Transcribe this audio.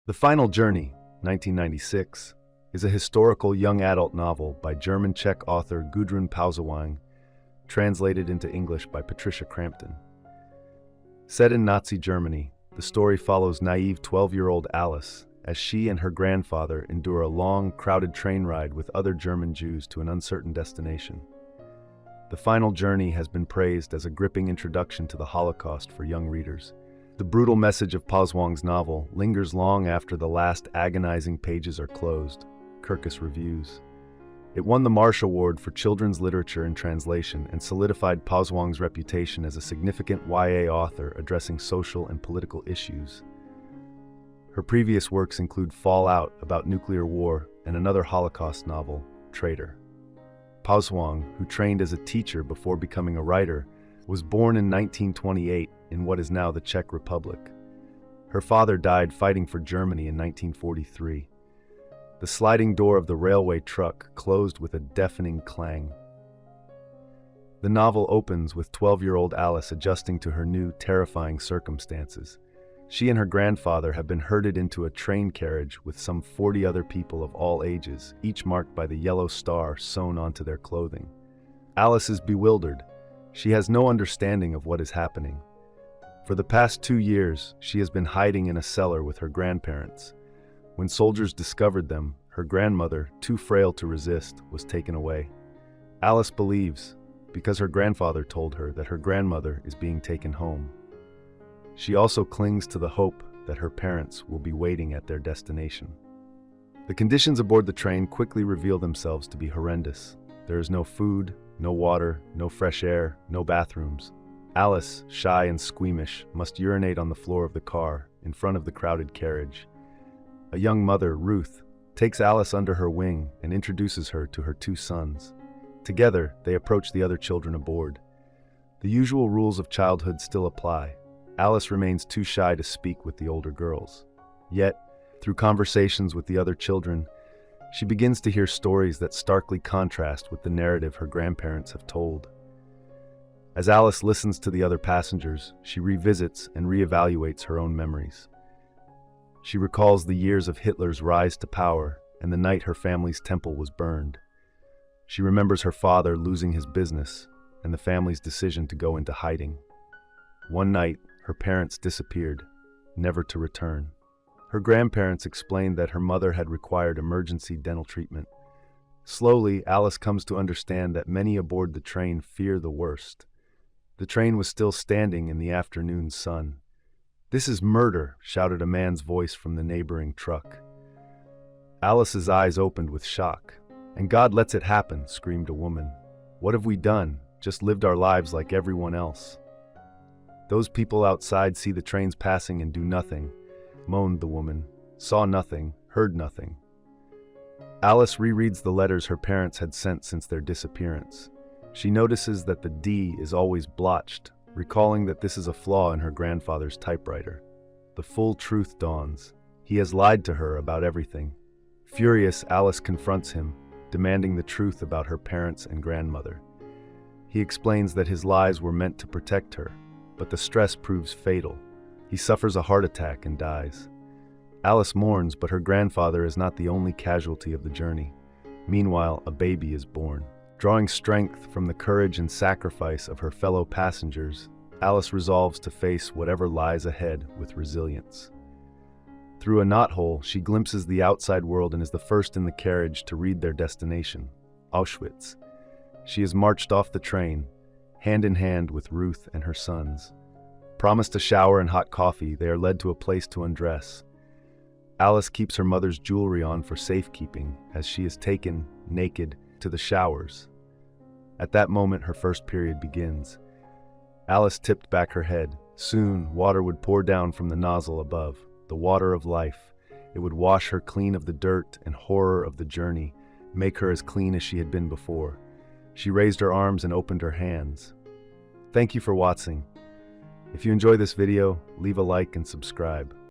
The Final Journey, 1996, is a historical young adult novel by German-Czech author Gudrun Pausewang, translated into English by Patricia Crampton. Set in Nazi Germany, the story follows naive 12-year-old Alice as she and her grandfather endure a long, crowded train ride with other German Jews to an uncertain destination. The Final Journey has been praised as a gripping introduction to the Holocaust for young readers. The brutal message of Pausewang's novel lingers long after the last agonizing pages are closed. Kirkus reviews. It won the Marsh Award for Children's Literature and Translation and solidified Pausewang's reputation as a significant YA author addressing social and political issues. Her previous works include Fallout about nuclear war and another Holocaust novel, Traitor. Pausewang, who trained as a teacher before becoming a writer, was born in 1928 in what is now the Czech Republic. Her father died fighting for Germany in 1943. The sliding door of the railway truck closed with a deafening clang. The novel opens with 12-year-old Alice adjusting to her new, terrifying circumstances. She and her grandfather have been herded into a train carriage with some 40 other people of all ages, each marked by the yellow star sewn onto their clothing. Alice is bewildered. She has no understanding of what is happening. For the past 2 years, she has been hiding in a cellar with her grandparents. When soldiers discovered them, her grandmother, too frail to resist, was taken away. Alice believes, because her grandfather told her, that her grandmother is being taken home. She also clings to the hope that her parents will be waiting at their destination. The conditions aboard the train quickly reveal themselves to be horrendous. There is no food, no water, no fresh air, no bathrooms. Alice, shy and squeamish, must urinate on the floor of the car, in front of the crowded carriage. A young mother, Ruth, takes Alice under her wing and introduces her to her 2 sons. Together, they approach the other children aboard. The usual rules of childhood still apply. Alice remains too shy to speak with the older girls. Yet, through conversations with the other children, she begins to hear stories that starkly contrast with the narrative her grandparents have told. As Alice listens to the other passengers, she revisits and reevaluates her own memories. She recalls the years of Hitler's rise to power and the night her family's temple was burned. She remembers her father losing his business and the family's decision to go into hiding. One night, her parents disappeared, never to return. Her grandparents explained that her mother had required emergency dental treatment. Slowly, Alice comes to understand that many aboard the train fear the worst. The train was still standing in the afternoon sun. "This is murder," shouted a man's voice from the neighboring truck. Alice's eyes opened with shock. "And God lets it happen," screamed a woman. "What have we done? Just lived our lives like everyone else." "Those people outside see the trains passing and do nothing," moaned the woman. "Saw nothing, heard nothing." Alice rereads the letters her parents had sent since their disappearance. She notices that the D is always blotched, recalling that this is a flaw in her grandfather's typewriter. The full truth dawns. He has lied to her about everything. Furious, Alice confronts him, demanding the truth about her parents and grandmother. He explains that his lies were meant to protect her, but the stress proves fatal. He suffers a heart attack and dies. Alice mourns, but her grandfather is not the only casualty of the journey. Meanwhile, a baby is born. Drawing strength from the courage and sacrifice of her fellow passengers, Alice resolves to face whatever lies ahead with resilience. Through a knothole, she glimpses the outside world and is the first in the carriage to read their destination, Auschwitz. She is marched off the train, hand in hand with Ruth and her sons. Promised a shower and hot coffee, they are led to a place to undress. Alice keeps her mother's jewelry on for safekeeping as she is taken, naked, to the showers. At that moment, her first period begins. Alice tipped back her head. Soon, water would pour down from the nozzle above, the water of life. It would wash her clean of the dirt and horror of the journey, make her as clean as she had been before. She raised her arms and opened her hands. Thank you for watching. If you enjoy this video, leave a like and subscribe.